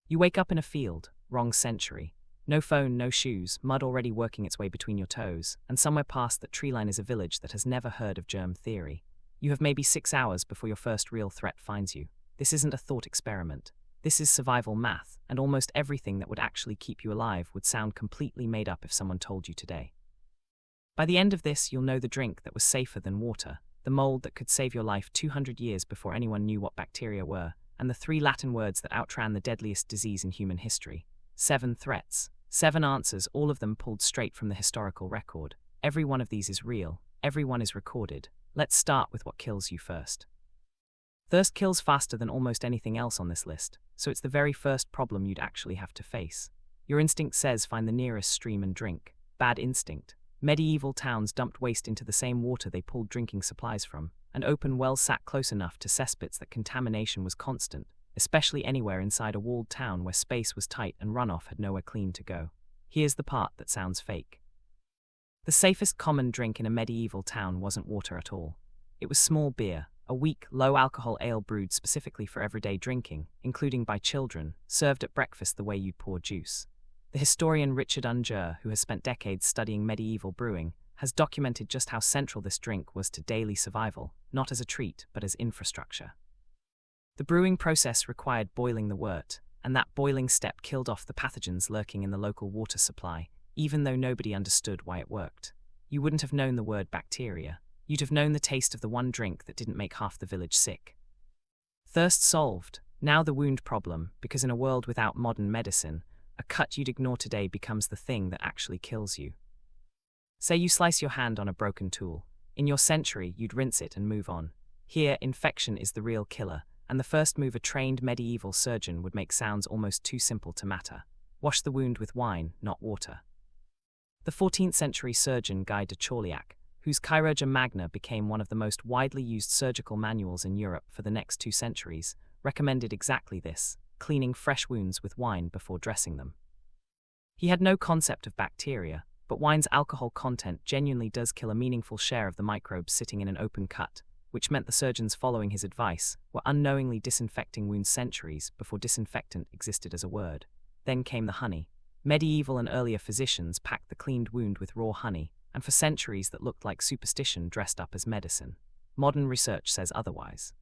You wake up in a field, wrong century. No phone, no shoes, mud already working its way between your toes, and somewhere past that tree line is a village that has never heard of germ theory. You have maybe 6 hours before your first real threat finds you. This isn't a thought experiment. This is survival math, and almost everything that would actually keep you alive would sound completely made up if someone told you today. By the end of this, you'll know the drink that was safer than water, the mold that could save your life 200 years before anyone knew what bacteria were, and the 3 Latin words that outran the deadliest disease in human history. 7 threats. 7 answers, all of them pulled straight from the historical record. Every one of these is real. Every one is recorded. Let's start with what kills you first. Thirst kills faster than almost anything else on this list, so it's the very first problem you'd actually have to face. Your instinct says find the nearest stream and drink. Bad instinct. Medieval towns dumped waste into the same water they pulled drinking supplies from, and open wells sat close enough to cesspits that contamination was constant, especially anywhere inside a walled town where space was tight and runoff had nowhere clean to go. Here's the part that sounds fake. The safest common drink in a medieval town wasn't water at all. It was small beer, a weak, low-alcohol ale brewed specifically for everyday drinking, including by children, served at breakfast the way you'd pour juice. The historian Richard Unger, who has spent decades studying medieval brewing, has documented just how central this drink was to daily survival, not as a treat, but as infrastructure. The brewing process required boiling the wort, and that boiling step killed off the pathogens lurking in the local water supply, even though nobody understood why it worked. You wouldn't have known the word bacteria. You'd have known the taste of the one drink that didn't make half the village sick. Thirst solved. Now the wound problem, because in a world without modern medicine, a cut you'd ignore today becomes the thing that actually kills you. Say you slice your hand on a broken tool. In your century, you'd rinse it and move on. Here, infection is the real killer, and the first move a trained medieval surgeon would make sounds almost too simple to matter. Wash the wound with wine, not water. The 14th century surgeon Guy de Chauliac, whose Chirurgia Magna became one of the most widely used surgical manuals in Europe for the next 2 centuries, recommended exactly this, cleaning fresh wounds with wine before dressing them. He had no concept of bacteria, but wine's alcohol content genuinely does kill a meaningful share of the microbes sitting in an open cut, which meant the surgeons following his advice were unknowingly disinfecting wounds centuries before disinfectant existed as a word. Then came the honey. Medieval and earlier physicians packed the cleaned wound with raw honey, and for centuries that looked like superstition dressed up as medicine. Modern research says otherwise.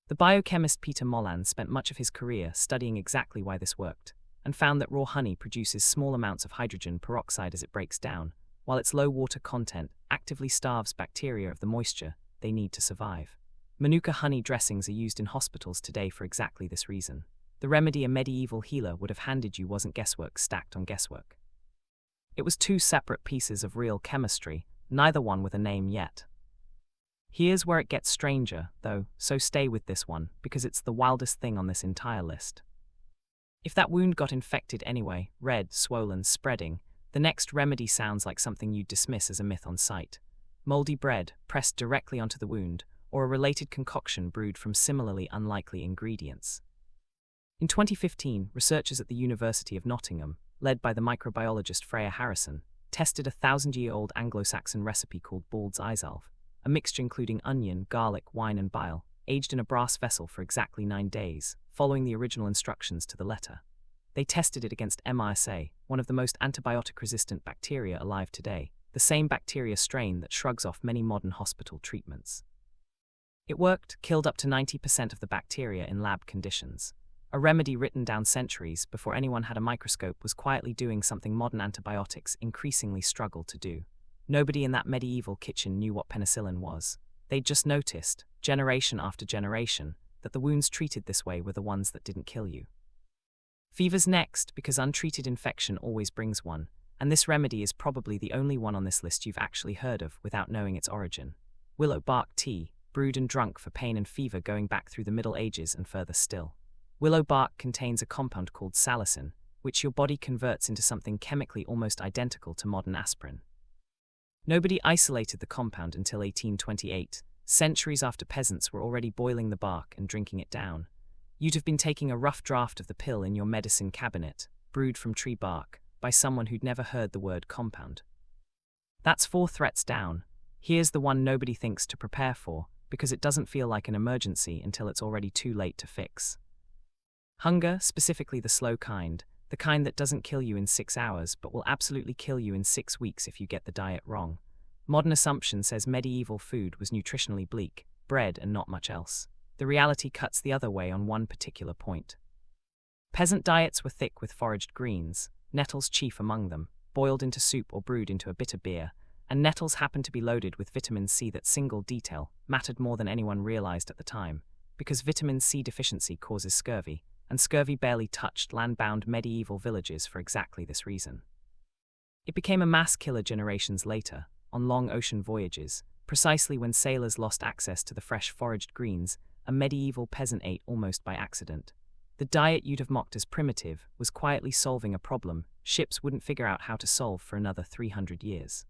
The biochemist Peter Molan spent much of his career studying exactly why this worked, and found that raw honey produces small amounts of hydrogen peroxide as it breaks down, while its low water content actively starves bacteria of the moisture they need to survive. Manuka honey dressings are used in hospitals today for exactly this reason. The remedy a medieval healer would have handed you wasn't guesswork stacked on guesswork. It was 2 separate pieces of real chemistry, neither one with a name yet. Here's where it gets stranger, though, so stay with this one, because it's the wildest thing on this entire list. If that wound got infected anyway, red, swollen, spreading, the next remedy sounds like something you'd dismiss as a myth on sight. Moldy bread, pressed directly onto the wound, or a related concoction brewed from similarly unlikely ingredients. In 2015, researchers at the University of Nottingham, led by the microbiologist Freya, tested a 1,000-year-old Anglo-Saxon recipe called Bald's eyesalve, a mixture including onion, garlic, wine and bile, aged in a brass vessel for exactly 9 days, following the original instructions to the letter. They tested it against MRSA, one of the most antibiotic-resistant bacteria alive today, the same bacteria strain that shrugs off many modern hospital treatments. It worked, killed up to 90% of the bacteria in lab conditions. A remedy written down centuries before anyone had a microscope was quietly doing something modern antibiotics increasingly struggle to do. Nobody in that medieval kitchen knew what penicillin was. They'd just noticed, generation after generation, that the wounds treated this way were the ones that didn't kill you. Fever's next, because untreated infection always brings one, and this remedy is probably the only one on this list you've actually heard of without knowing its origin. Willow bark tea, brewed and drunk for pain and fever going back through the Middle Ages and further still. Willow bark contains a compound called salicin, which your body converts into something chemically almost identical to modern aspirin. Nobody isolated the compound until 1828, centuries after peasants were already boiling the bark and drinking it down. You'd have been taking a rough draft of the pill in your medicine cabinet, brewed from tree bark, by someone who'd never heard the word compound. That's 4 threats down. Here's the one nobody thinks to prepare for, because it doesn't feel like an emergency until it's already too late to fix. Hunger, specifically the slow kind, the kind that doesn't kill you in 6 hours but will absolutely kill you in 6 weeks if you get the diet wrong. Modern assumption says medieval food was nutritionally bleak, bread and not much else. The reality cuts the other way on one particular point. Peasant diets were thick with foraged greens, nettles chief among them, boiled into soup or brewed into a bitter beer, and nettles happened to be loaded with vitamin C. That single detail mattered more than anyone realized at the time, because vitamin C deficiency causes scurvy, and scurvy barely touched land-bound medieval villages for exactly this reason. It became a mass killer generations later, on long ocean voyages, precisely when sailors lost access to the fresh foraged greens a medieval peasant ate almost by accident. The diet you'd have mocked as primitive was quietly solving a problem ships wouldn't figure out how to solve for another 300 years.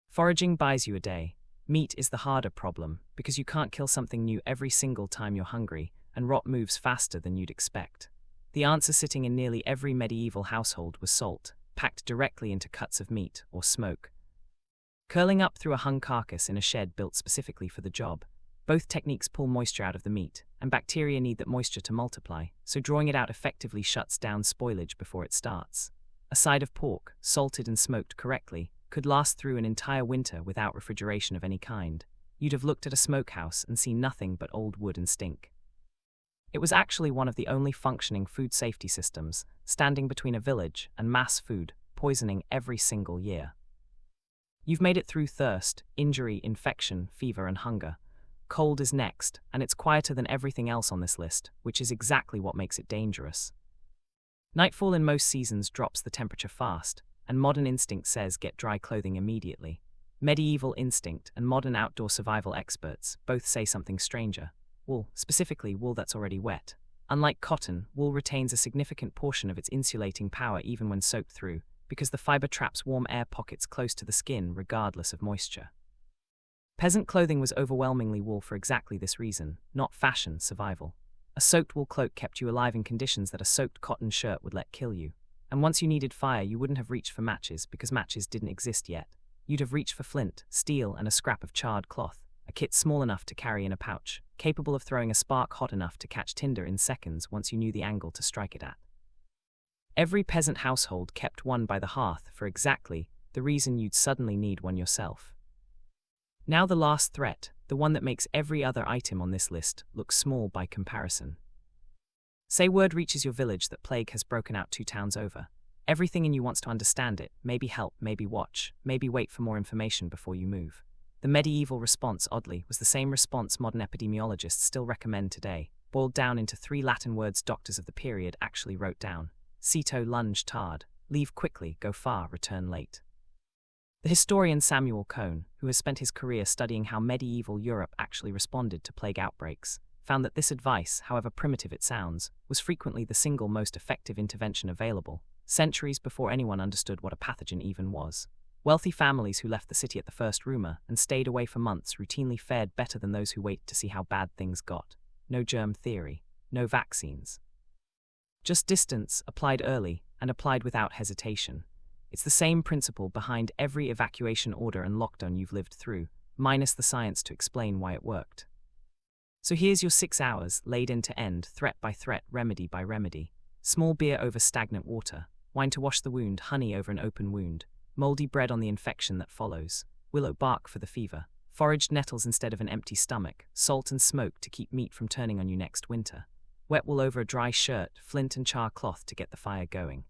Foraging buys you a day. Meat is the harder problem, because you can't kill something new every single time you're hungry, and rot moves faster than you'd expect. The answer sitting in nearly every medieval household was salt, packed directly into cuts of meat, or smoke, curling up through a hung carcass in a shed built specifically for the job. Both techniques pull moisture out of the meat, and bacteria need that moisture to multiply, so drawing it out effectively shuts down spoilage before it starts. A side of pork, salted and smoked correctly, could last through an entire winter without refrigeration of any kind. You'd have looked at a smokehouse and seen nothing but old wood and stink. It was actually one of the only functioning food safety systems, standing between a village and mass food poisoning every single year. You've made it through thirst, injury, infection, fever, and hunger. Cold is next, and it's quieter than everything else on this list, which is exactly what makes it dangerous. Nightfall in most seasons drops the temperature fast, and modern instinct says get dry clothing immediately. Medieval instinct and modern outdoor survival experts both say something stranger. Wool, specifically wool that's already wet. Unlike cotton, wool retains a significant portion of its insulating power even when soaked through, because the fiber traps warm air pockets close to the skin regardless of moisture. Peasant clothing was overwhelmingly wool for exactly this reason, not fashion, survival. A soaked wool cloak kept you alive in conditions that a soaked cotton shirt would let kill you. And once you needed fire, you wouldn't have reached for matches because matches didn't exist yet. You'd have reached for flint, steel, and a scrap of charred cloth, a kit small enough to carry in a pouch, capable of throwing a spark hot enough to catch tinder in seconds once you knew the angle to strike it at. Every peasant household kept one by the hearth for exactly the reason you'd suddenly need one yourself. Now the last threat, the one that makes every other item on this list look small by comparison. Say word reaches your village that plague has broken out 2 towns over. Everything in you wants to understand it, maybe help, maybe watch, maybe wait for more information before you move. The medieval response, oddly, was the same response modern epidemiologists still recommend today, boiled down into 3 Latin words doctors of the period actually wrote down. Cito, lunge, tard, leave quickly, go far, return late. The historian Samuel Cohn, who has spent his career studying how medieval Europe actually responded to plague outbreaks, found that this advice, however primitive it sounds, was frequently the single most effective intervention available, centuries before anyone understood what a pathogen even was. Wealthy families who left the city at the first rumor and stayed away for months routinely fared better than those who waited to see how bad things got. No germ theory, no vaccines. Just distance, applied early, and applied without hesitation. It's the same principle behind every evacuation order and lockdown you've lived through, minus the science to explain why it worked. So here's your 6 hours, laid end to end, threat by threat, remedy by remedy. Small beer over stagnant water, wine to wash the wound, honey over an open wound, moldy bread on the infection that follows, willow bark for the fever, foraged nettles instead of an empty stomach, salt and smoke to keep meat from turning on you next winter, wet wool over a dry shirt, flint and char cloth to get the fire going.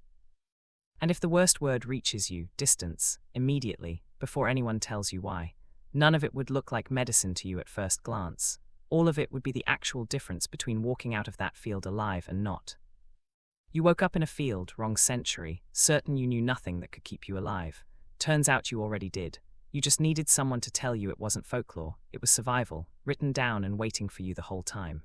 And if the worst word reaches you, distance, immediately, before anyone tells you why, none of it would look like medicine to you at first glance. All of it would be the actual difference between walking out of that field alive and not. You woke up in a field, wrong century, certain you knew nothing that could keep you alive. Turns out you already did. You just needed someone to tell you it wasn't folklore, it was survival, written down and waiting for you the whole time.